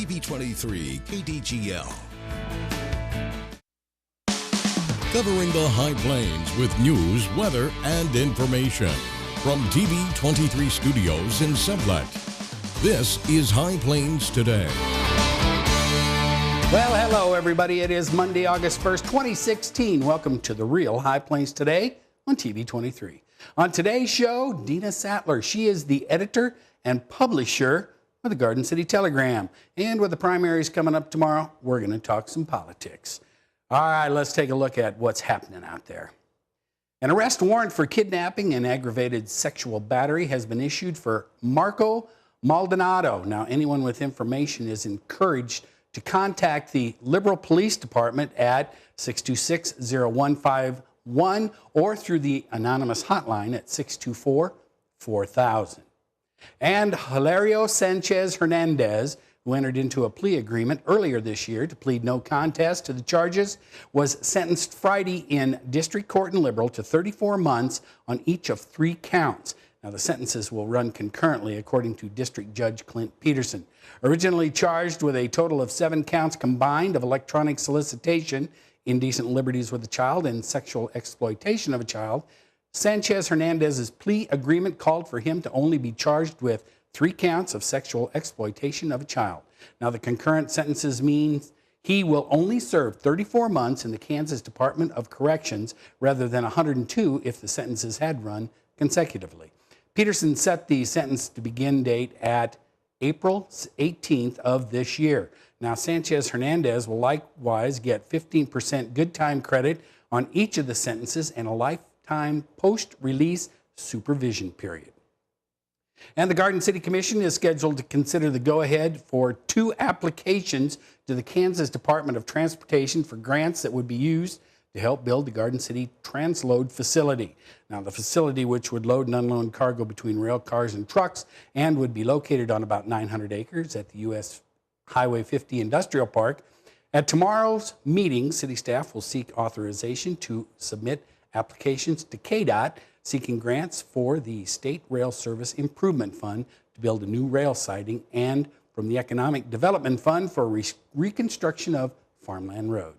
TV23 KDGL. Covering the High Plains with news, weather, and information. From TV23 Studios in Sublette, this is High Plains Today. Well, hello, everybody. It is Monday, August 1st, 2016. Welcome to the real High Plains Today on TV23. On today's show, Dina Sattler. She is the editor and publisher of the Garden City Telegram. And with the primaries coming up tomorrow, we're going to talk some politics. All right, let's take a look at what's happening out there. An arrest warrant for kidnapping and aggravated sexual battery has been issued for Marco Maldonado. Now, anyone with information is encouraged to contact the Liberal Police Department at 626-0151 or through the anonymous hotline at 624-4000. And Hilario Sanchez Hernandez, who entered into a plea agreement earlier this year to plead no contest to the charges, was sentenced Friday in District Court in Liberal to 34 months on each of 3 counts. Now, the sentences will run concurrently, according to District Judge Clint Peterson. Originally charged with a total of 7 counts combined of electronic solicitation, indecent liberties with a child, and sexual exploitation of a child, Sanchez Hernandez's plea agreement called for him to only be charged with 3 counts of sexual exploitation of a child. Now, the concurrent sentences means he will only serve 34 months in the Kansas Department of Corrections rather than 102 if the sentences had run consecutively. Peterson set the sentence to begin date at April 18th of this year. Now, Sanchez Hernandez will likewise get 15% good time credit on each of the sentences and a lifetime post-release supervision period. And the Garden City Commission is scheduled to consider the go-ahead for 2 applications to the Kansas Department of Transportation for grants that would be used to help build the Garden City Transload facility. Now, the facility, which would load and unload cargo between rail cars and trucks and would be located on about 900 acres at the U.S. Highway 50 Industrial Park. At tomorrow's meeting, city staff will seek authorization to submit applications to KDOT seeking grants for the State Rail Service Improvement Fund to build a new rail siding and from the Economic Development Fund for reconstruction of Farmland Road.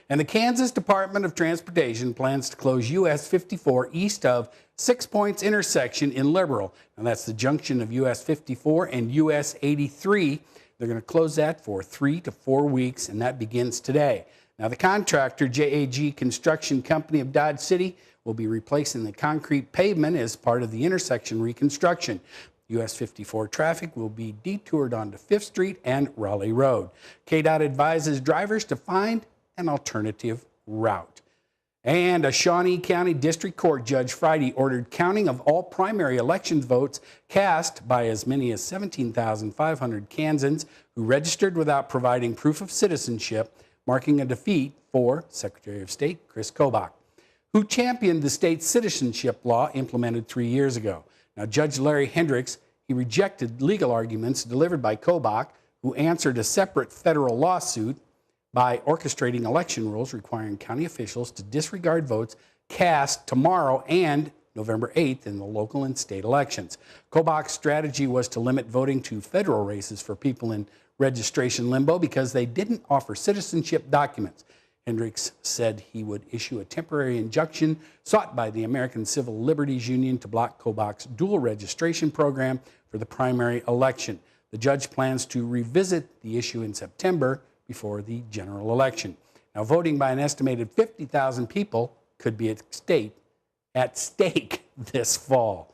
And the Kansas Department of Transportation plans to close US 54 east of 6 Points intersection in Liberal. And that's the junction of US 54 and US 83. They're going to close that for 3 to 4 weeks, and that begins today. Now, the contractor, JAG Construction Company of Dodge City, will be replacing the concrete pavement as part of the intersection reconstruction. US 54 traffic will be detoured onto 5th Street and Raleigh Road. KDOT advises drivers to find an alternative route. And a Shawnee County District Court judge Friday ordered counting of all primary election votes cast by as many as 17,500 Kansans who registered without providing proof of citizenship, marking a defeat for Secretary of State Chris Kobach, who championed the state's citizenship law implemented 3 years ago. Now, Judge Larry Hendricks, he rejected legal arguments delivered by Kobach, who answered a separate federal lawsuit by orchestrating election rules requiring county officials to disregard votes cast tomorrow and November 8th in the local and state elections. Kobach's strategy was to limit voting to federal races for people in registration limbo because they didn't offer citizenship documents. Hendricks said he would issue a temporary injunction sought by the American Civil Liberties Union to block Kobach's dual registration program for the primary election. The judge plans to revisit the issue in September before the general election. Now, voting by an estimated 50,000 people could be at stake this fall.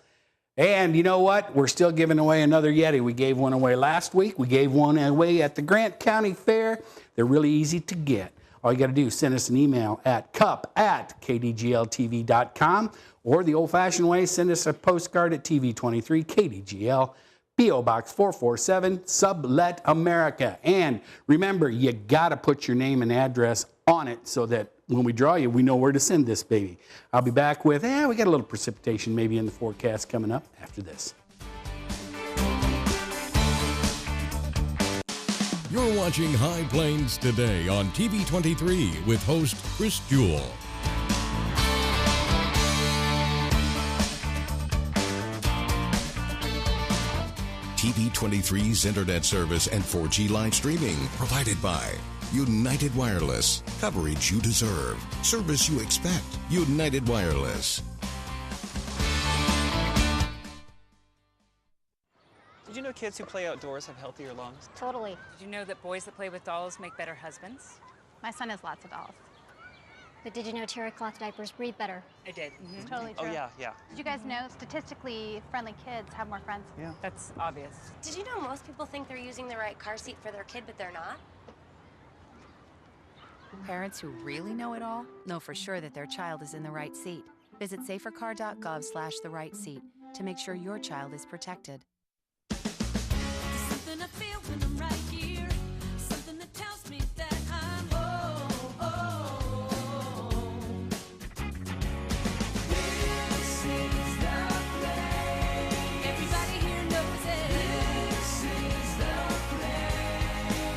And you know what? We're still giving away another Yeti. We gave one away last week. We gave one away at the Grant County Fair. They're really easy to get. All you got to do is send us an email at cup@kdgltv.com, or the old-fashioned way, send us a postcard at TV23 KDGL, P.O. Box 447, Sublette, America. And remember, you got to put your name and address on it so that when we draw you, we know where to send this baby. I'll be back with, we got a little precipitation maybe in the forecast coming up after this. You're watching High Plains Today on TV23 with host Chris Jewell. TV TV23's internet service and 4G live streaming provided by United Wireless. Coverage you deserve. Service you expect. United Wireless. Did you know kids who play outdoors have healthier lungs? Totally. Did you know that boys that play with dolls make better husbands? My son has lots of dolls. But did you know terry cloth diapers breathe better? I did. It's totally true. Oh, yeah. Did you guys know statistically friendly kids have more friends? Yeah. That's obvious. Did you know most people think they're using the right car seat for their kid, but they're not? Parents who really know it all know for sure that their child is in the right seat. Visit safercar.gov/the right seat to make sure your child is protected. Something I feel when I'm right here. Something that tells me that I'm This is the place. Everybody here knows it. This is the place.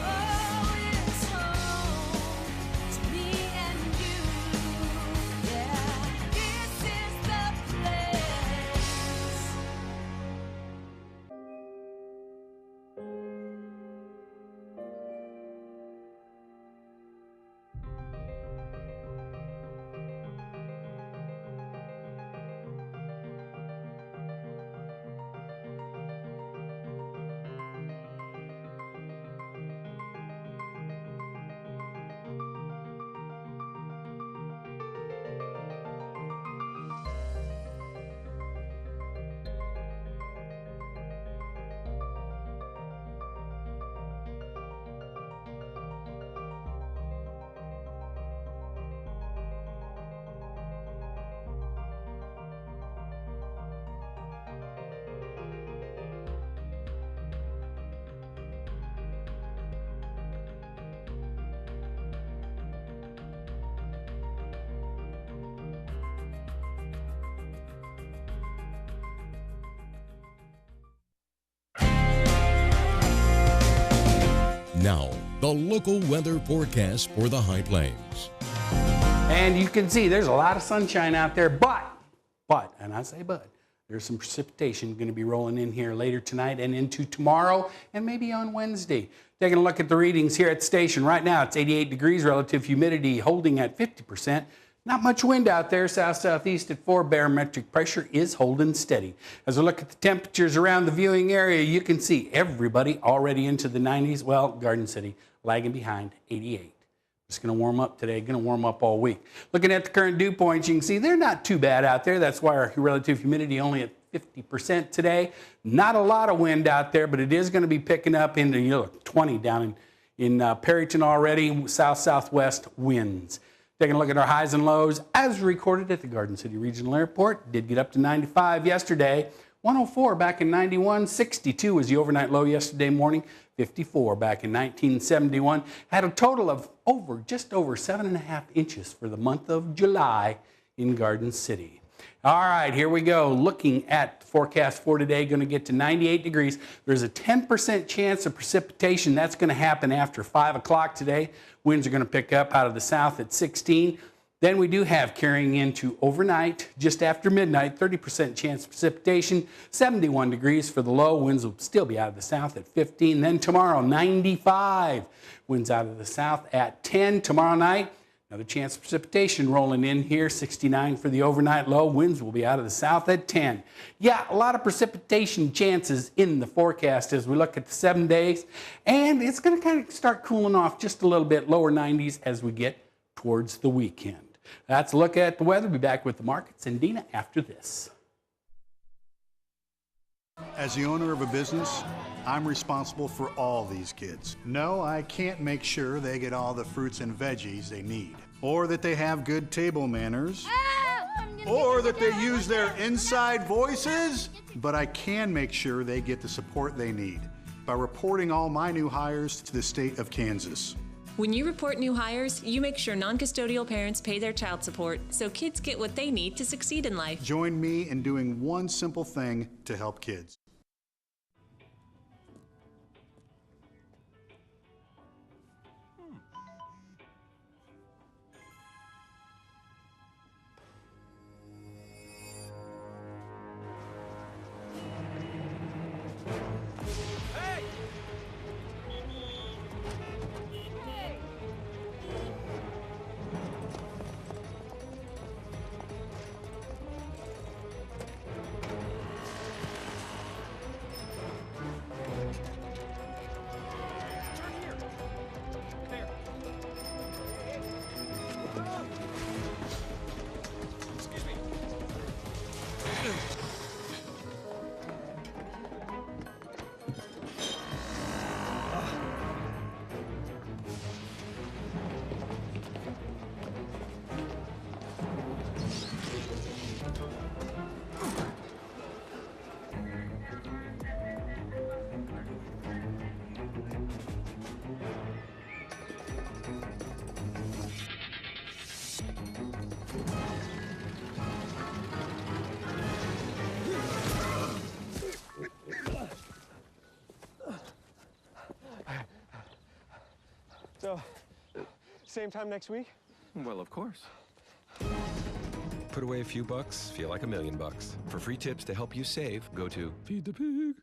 Oh, it's home to me and you. Yeah, this is the place. Now, the local weather forecast for the High Plains. And you can see there's a lot of sunshine out there, but, and I say but, there's some precipitation going to be rolling in here later tonight and into tomorrow and maybe on Wednesday. Taking a look at the readings here at the station. Right now it's 88 degrees, relative humidity holding at 50%. Not much wind out there, south-southeast at 4. Barometric pressure is holding steady. As we look at the temperatures around the viewing area, you can see everybody already into the 90s. Well, Garden City lagging behind, 88. It's going to warm up today, going to warm up all week. Looking at the current dew points, you can see they're not too bad out there. That's why our relative humidity only at 50% today. Not a lot of wind out there, but it is going to be picking up into 20 down in Perryton already, south-southwest winds. Taking a look at our highs and lows as recorded at the Garden City Regional Airport. Did get up to 95 yesterday, 104 back in 91, 62 was the overnight low yesterday morning, 54 back in 1971. Had a total of just over 7.5 inches for the month of July in Garden City. All right, here we go. Looking at the forecast for today, going to get to 98 degrees. There's a 10% chance of precipitation. That's going to happen after 5 o'clock today. Winds are going to pick up out of the south at 16. Then we do have carrying into overnight, just after midnight, 30% chance of precipitation, 71 degrees for the low. Winds will still be out of the south at 15. Then tomorrow, 95. Winds out of the south at 10. Tomorrow night, another chance of precipitation rolling in here, 69 for the overnight low. Winds will be out of the south at 10. Yeah, a lot of precipitation chances in the forecast as we look at the 7 days. And it's going to kind of start cooling off just a little bit, lower 90s as we get towards the weekend. That's a look at the weather. We'll be back with the markets and Dina after this. As the owner of a business, I'm responsible for all these kids. No, I can't make sure they get all the fruits and veggies they need, or that they have good table manners, or that they use their inside voices, but I can make sure they get the support they need by reporting all my new hires to the state of Kansas. When you report new hires, you make sure non-custodial parents pay their child support so kids get what they need to succeed in life. Join me in doing one simple thing to help kids. So, same time next week? Well, of course. Put away a few bucks, feel like $1 million. For free tips to help you save, go to Feed the Pig.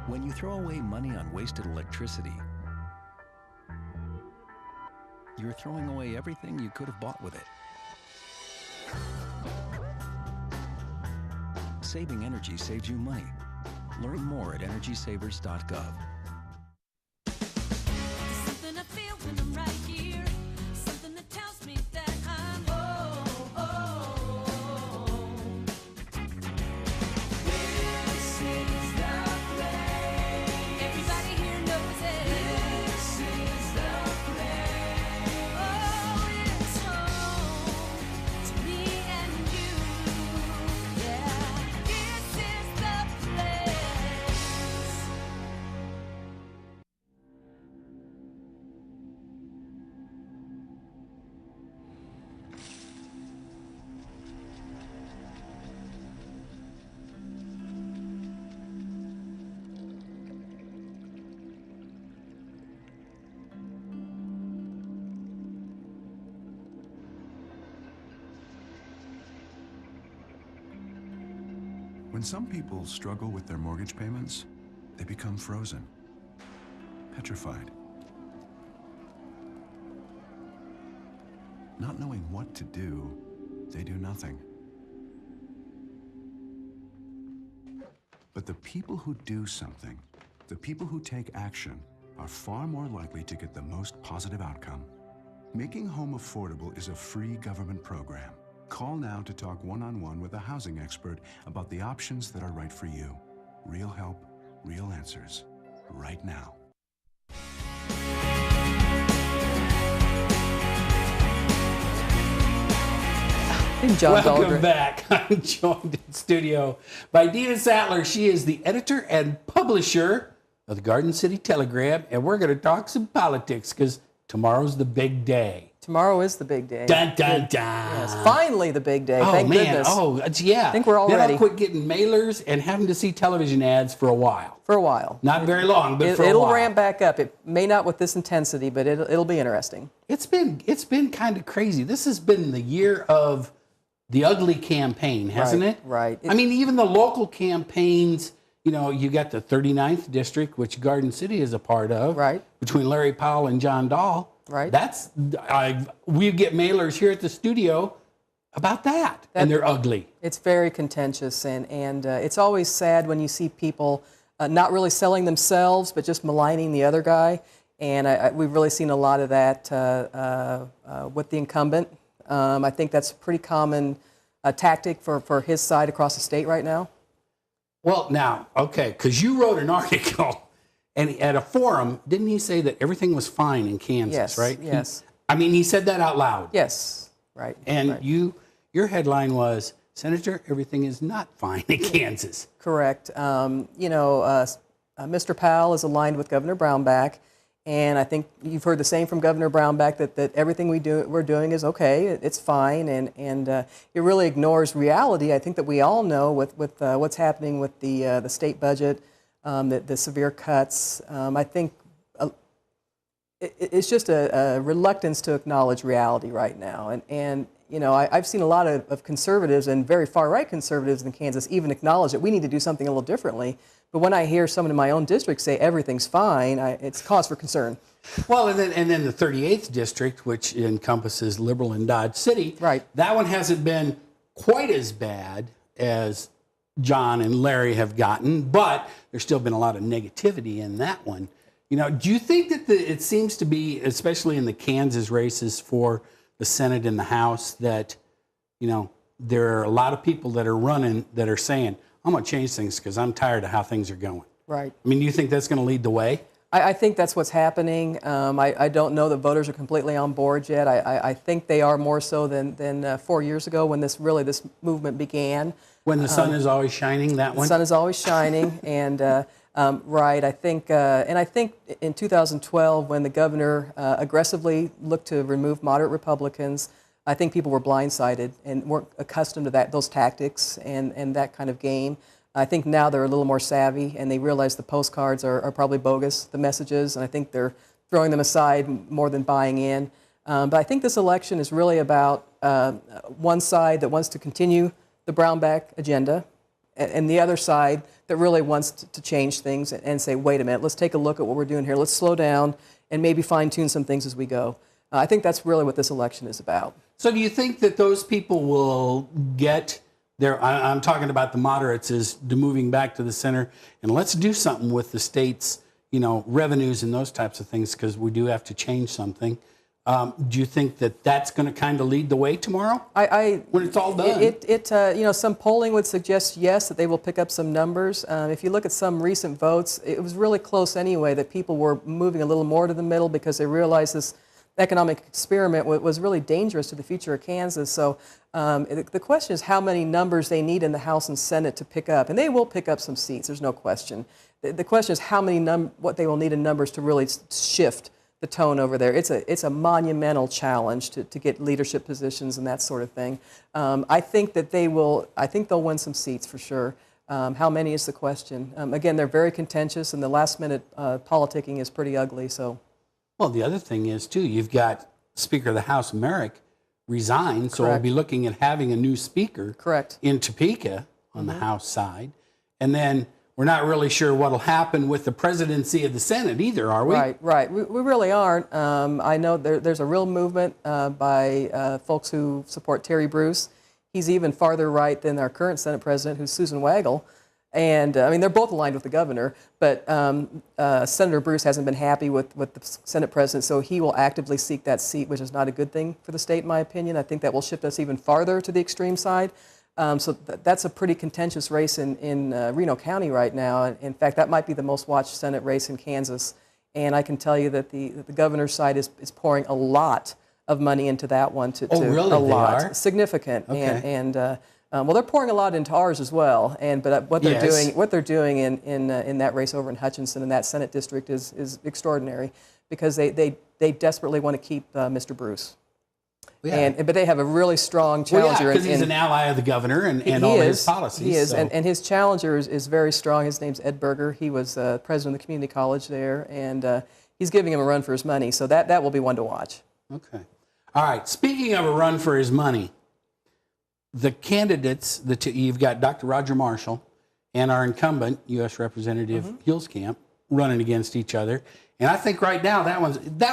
When you throw away money on wasted electricity, you're throwing away everything you could have bought with it. Saving energy saves you money. Learn more at EnergySavers.gov. Something I feel when I'm right here. Something that tells me that I'm home. This is the place. Everybody here knows it. This is the place. Oh, it's home to me and you. Yeah, this is the place. When some people struggle with their mortgage payments, they become frozen, petrified. Not knowing what to do, they do nothing. But the people who do something, the people who take action, are far more likely to get the most positive outcome. Making home affordable is a free government program. Call now to talk one-on-one with a housing expert about the options that are right for you. Real help, real answers, right now. Welcome back. I'm joined in studio by Dina Sattler. She is the editor and publisher of the Garden City Telegram, and we're going to talk some politics because tomorrow's the big day. Tomorrow is the big day. Dun, dun, dun. Yes, finally the big day. Oh, Thank man. goodness. Oh, yeah. I think we're all then ready. I'll quit getting mailers and having to see television ads for a while. For a while. Not very long, but for a while. It'll ramp back up. It may not with this intensity, but it'll be interesting. It's been kind of crazy. This has been the year of the ugly campaign, hasn't it? Right. I mean, even the local campaigns, you know, you got the 39th district, which Garden City is a part of. Right. Between Larry Powell and John Dahl. Right. We get mailers here at the studio about that, and they're ugly. It's very contentious, and it's always sad when you see people not really selling themselves, but just maligning the other guy. And we've really seen a lot of that with the incumbent. I think that's a pretty common tactic for his side across the state right now. Well, now, okay, because you wrote an article. And at a forum, didn't he say that everything was fine in Kansas, Yes, right? yes. He said that out loud. Yes, right. And right. your headline was, Senator, everything is not fine in Kansas. Correct. Mr. Powell is aligned with Governor Brownback, and I think you've heard the same from Governor Brownback that everything we're doing is okay, it's fine, and it really ignores reality. I think that we all know with what's happening with the state budget. The severe cuts. I think it's just a reluctance to acknowledge reality right now. And you know, I've seen a lot of conservatives and very far-right conservatives in Kansas even acknowledge that we need to do something a little differently. But when I hear someone in my own district say everything's fine, it's cause for concern. Well, and then the 38th district, which encompasses Liberal and Dodge City, right? That one hasn't been quite as bad as John and Larry have gotten, but there's still been a lot of negativity in that one. You know, do you think that it seems to be, especially in the Kansas races for the Senate and the House, that, you know, there are a lot of people that are running that are saying, I'm going to change things because I'm tired of how things are going. Right. I mean, do you think that's going to lead the way? I think that's what's happening. I don't know that voters are completely on board yet. I think they are more so than 4 years ago when this movement began. When the sun is always shining, that one? The sun is always shining, and right. I think in 2012, when the governor aggressively looked to remove moderate Republicans, I think people were blindsided and weren't accustomed to those tactics and that kind of game. I think now they're a little more savvy and they realize the postcards are probably bogus, the messages, and I think they're throwing them aside more than buying in. But I think this election is really about one side that wants to continue the Brownback agenda and the other side that really wants to change things and say, wait a minute, let's take a look at what we're doing here. Let's slow down and maybe fine-tune some things as we go. I think that's really what this election is about. So do you think that those people will get I'm talking about the moderates, is moving back to the center, and let's do something with the state's, you know, revenues and those types of things, because we do have to change something. Do you think that that's going to kind of lead the way tomorrow? When it's all done? You know, some polling would suggest yes, that they will pick up some numbers. If you look at some recent votes, it was really close anyway, that people were moving a little more to the middle because they realized this economic experiment was really dangerous to the future of Kansas. So the question is how many numbers they need in the House and Senate to pick up. And they will pick up some seats, there's no question. The question is how many what they will need in numbers to really shift the tone over there. It's a monumental challenge to get leadership positions and that sort of thing. I think they'll win some seats for sure. How many is the question. Again, they're very contentious, and the last minute politicking is pretty ugly. So. Well, the other thing is, too, you've got Speaker of the House, Merrick, resigned, so we'll be looking at having a new speaker in Topeka on the House side. And then we're not really sure what will happen with the presidency of the Senate either, are we? Right. We really aren't. I know there's a real movement by folks who support Terry Bruce. He's even farther right than our current Senate president, who's Susan Wagle. And I mean, they're both aligned with the governor, but Senator Bruce hasn't been happy with the Senate president, so he will actively seek that seat, which is not a good thing for the state, in my opinion. I think that will shift us even farther to the extreme side. So that's a pretty contentious race in Reno County right now. In fact, that might be the most watched Senate race in Kansas. And I can tell you that the governor's side is pouring a lot of money into that one. Really? A lot. They are? Significant. Okay. Well, they're pouring a lot into ours as well, but what they're doing in that race over in Hutchinson in that Senate district is extraordinary, because they desperately want to keep Mr. Bruce. But they have a really strong challenger. Because he's an ally of the governor and all his policies. He is, so. and his challenger is very strong. His name's Ed Berger. He was president of the community college there, and he's giving him a run for his money. So that will be one to watch. Okay. All right. Speaking of a run for his money, the candidates, you've got Dr. Roger Marshall and our incumbent, U.S. Representative Huelskamp, running against each other. And I think right now that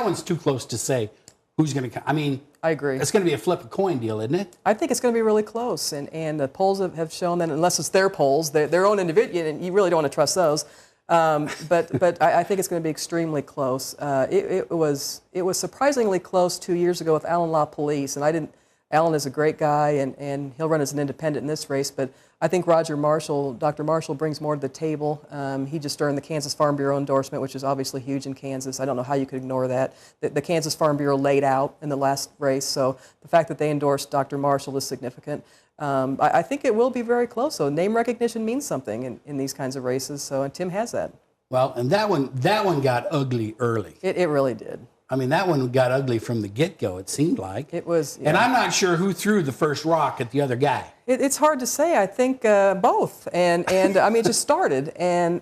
one's too close to say who's going to. I mean, I agree. It's going to be a flip a coin deal, isn't it? I think it's going to be really close, and the polls have shown that unless it's their polls, their own individual, and you really don't want to trust those. But I think it's going to be extremely close. It was surprisingly close 2 years ago with Alan LaPolice, and Alan is a great guy, and he'll run as an independent in this race, but I think Dr. Marshall brings more to the table. He just earned the Kansas Farm Bureau endorsement, which is obviously huge in Kansas. I don't know how you could ignore that. The Kansas Farm Bureau laid out in the last race, so the fact that they endorsed Dr. Marshall is significant. I think it will be very close, so name recognition means something in these kinds of races, and Tim has that. Well, and that one got ugly early. It really did. I mean, that one got ugly from the get-go, it seemed like. It was, And I'm not sure who threw the first rock at the other guy. It's hard to say. I think both, and I mean, it just started, and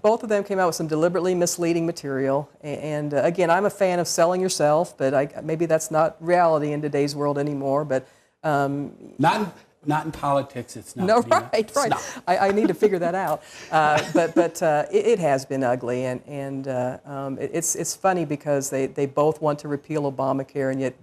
both of them came out with some deliberately misleading material. And again, I'm a fan of selling yourself, but maybe that's not reality in today's world anymore. But not in politics. It's not. No, Dina. right. It's not. I need to figure that out. But it has been ugly, and it's funny because they both want to repeal Obamacare, and yet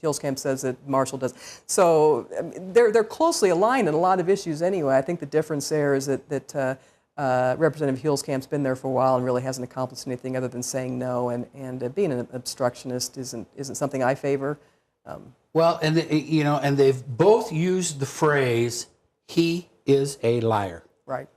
Huelskamp says that Marshall does. So they're closely aligned in a lot of issues anyway. I think the difference there is that Representative Huelskamp's been there for a while and really hasn't accomplished anything other than saying no, and being an obstructionist isn't something I favor. Well, and they've both used the phrase "he is a liar." Right.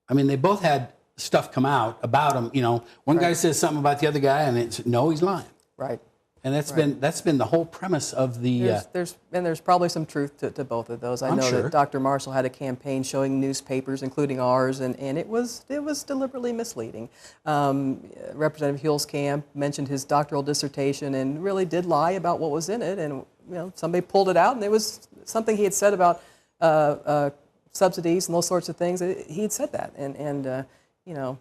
I mean, they both had stuff come out about him. One guy says something about the other guy, and it's no, he's lying. Right. And that's been the whole premise of the. There's probably some truth to both of those. I know sure. that Dr. Marshall had a campaign showing newspapers, including ours, and it was deliberately misleading. Representative Huelskamp mentioned his doctoral dissertation and really did lie about what was in it, and somebody pulled it out, and it was something he had said about subsidies and those sorts of things. He had said that, and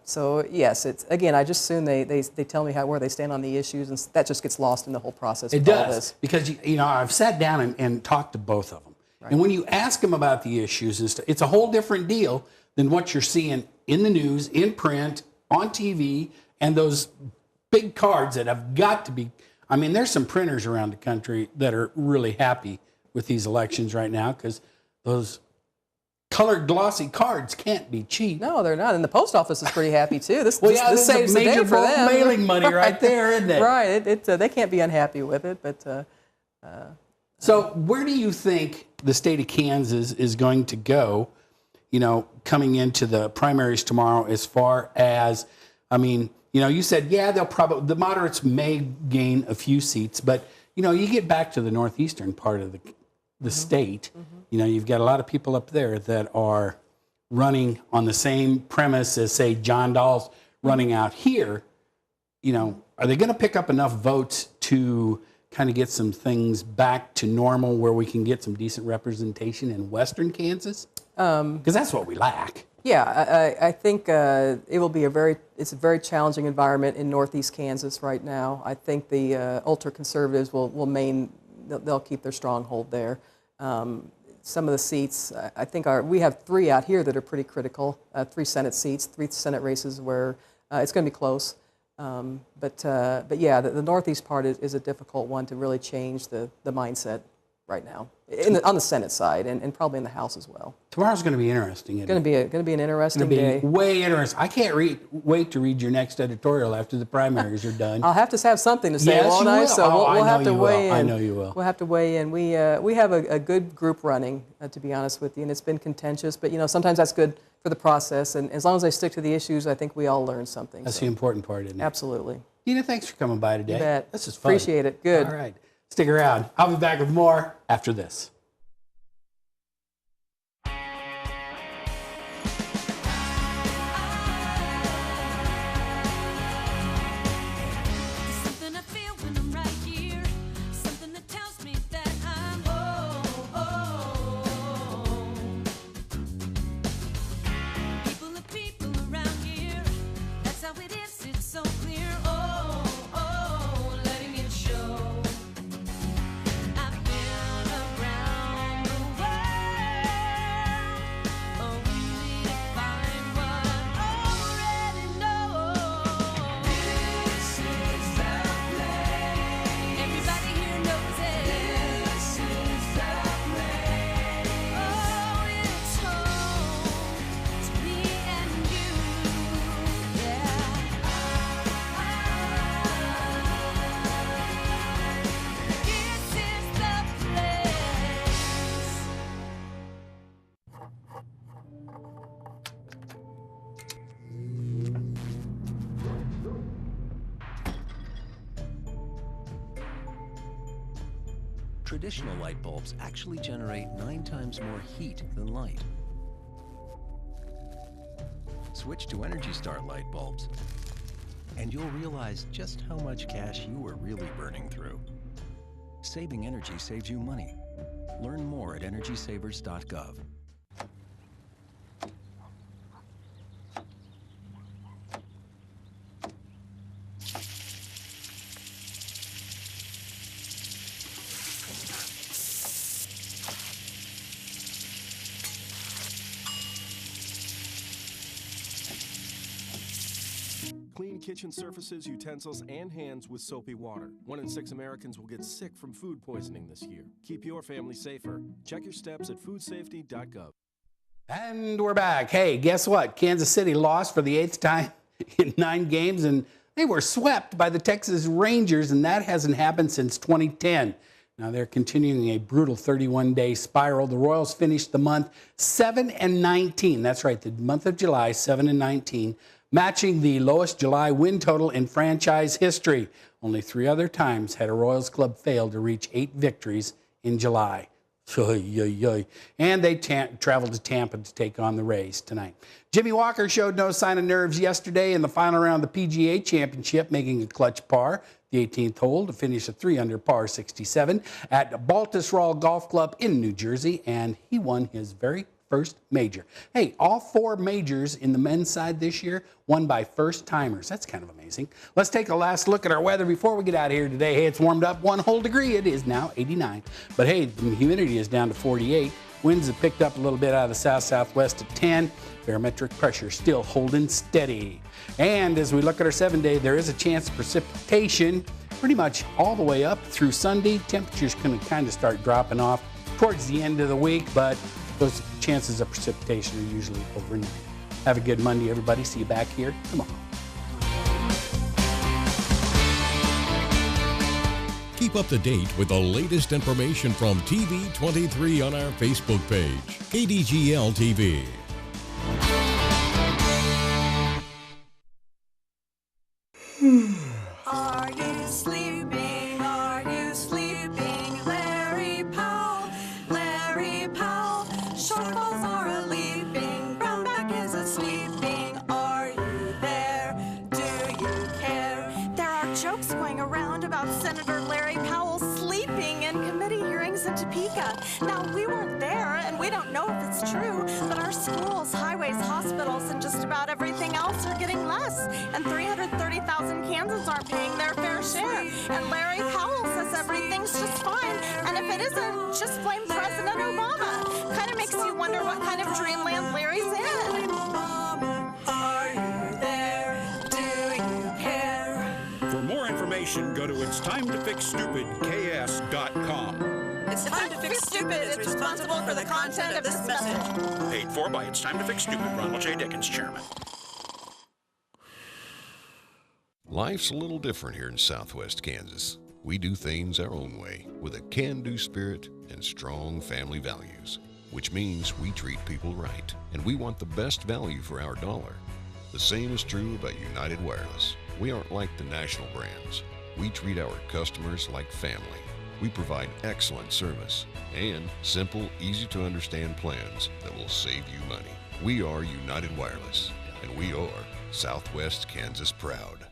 so yes, it's again. I just assume they tell me where they stand on the issues, and that just gets lost in the whole process. It does, because I've sat down and talked to both of them, right. And when you ask them about the issues and stuff, it's a whole different deal than what you're seeing in the news, in print, on TV, and those big cards that have got to be. I mean, there's some printers around the country that are really happy with these elections right now because those colored glossy cards can't be cheap. No, they're not. And the post office is pretty happy too. This the saves the day major for them. mailing money right there, isn't it? Right. They can't be unhappy with it. But so where do you think the state of Kansas is going to go? Coming into the primaries tomorrow, as far as, I mean, you said, the moderates may gain a few seats, but you get back to the northeastern part of the state. You've got a lot of people up there that are running on the same premise as, say, John Dahl's running out here. Are they going to pick up enough votes to kind of get some things back to normal where we can get some decent representation in western Kansas? Because that's what we lack. Yeah, I think it will be it's a very challenging environment in northeast Kansas right now. I think the ultra-conservatives they'll keep their stronghold there. Some of the seats, I think we have 3 out here that are pretty critical, 3 Senate seats, 3 Senate races where it's going to be close. But yeah, the northeast part is a difficult one to really change the mindset right now, on the Senate side and probably in the House as well. Tomorrow's going to be interesting. It's going to be an interesting day. Way interesting. I can't wait to read your next editorial after the primaries are done. I'll have to have something to say, won't I? So we'll have to weigh in. I know you will. We'll have to weigh in. We have a good group running, to be honest with you, and it's been contentious, but sometimes that's good for the process. And as long as they stick to the issues, I think we all learn something. That's the important part, isn't it? Absolutely. Dina, thanks for coming by today. You bet. This is fun. Appreciate it. Good. All right. Stick around. I'll be back with more after this. Traditional light bulbs actually generate 9 times more heat than light. Switch to Energy Star light bulbs and you'll realize just how much cash you were really burning through. Saving energy saves you money. Learn more at EnergySavers.gov. Clean kitchen surfaces, utensils, and hands with soapy water. 1 in 6 Americans will get sick from food poisoning this year. Keep your family safer. Check your steps at foodsafety.gov. And we're back. Hey, guess what? Kansas City lost for the 8th time in 9 games, and they were swept by the Texas Rangers, and that hasn't happened since 2010. Now they're continuing a brutal 31-day spiral. The Royals finished the month 7-19. That's right, the month of July, 7-19. Matching the lowest July win total in franchise history. Only 3 other times had a Royals club failed to reach 8 victories in July. And they traveled to Tampa to take on the Rays tonight. Jimmy Walker showed no sign of nerves yesterday in the final round of the PGA Championship, making a clutch par, the 18th hole, to finish a 3-under par 67 at Baltusrol Golf Club in New Jersey, and he won his very first major. Hey, all 4 majors in the men's side this year won by first-timers. That's kind of amazing. Let's take a last look at our weather before we get out of here today. Hey, it's warmed up 1 whole degree. It is now 89. But hey, the humidity is down to 48. Winds have picked up a little bit out of the south-southwest at 10. Barometric pressure still holding steady. And as we look at our 7-day, there is a chance of precipitation pretty much all the way up through Sunday. Temperatures can kind of start dropping off towards the end of the week, but those chances of precipitation are usually overnight. Have a good Monday, everybody. See you back here tomorrow. Keep up to date with the latest information from TV23 on our Facebook page, KDGL TV. Are you sleeping? Are you sleeping? Larry Powell, Larry Powell. Short balls are a-leaping, Brownback is a-sweeping. Are you there? Do you care? There are jokes going around about Senator Larry Powell sleeping in committee hearings in Topeka. Now, we weren't there, and we don't know if it's true, but our schools, highways, hospitals, and just about everything else are getting less. And 330,000 Kansans aren't paying their fair share. And Larry Powell says everything's just fine. And if it isn't, just blame President Obama. Kind of makes you wonder what kind of dreamland Larry's in. Are you there? Do you care? For more information, go to itstimetofixstupidks.com. It's Time to Fix Stupid is responsible for the content of this message. Paid for by It's Time to Fix Stupid, Ronald J. Dickens, Chairman. Life's a little different here in Southwest Kansas. We do things our own way with a can-do spirit and strong family values, which means we treat people right, and we want the best value for our dollar. The same is true about United Wireless. We aren't like the national brands. We treat our customers like family. We provide excellent service and simple, easy-to-understand plans that will save you money. We are United Wireless, and we are Southwest Kansas proud.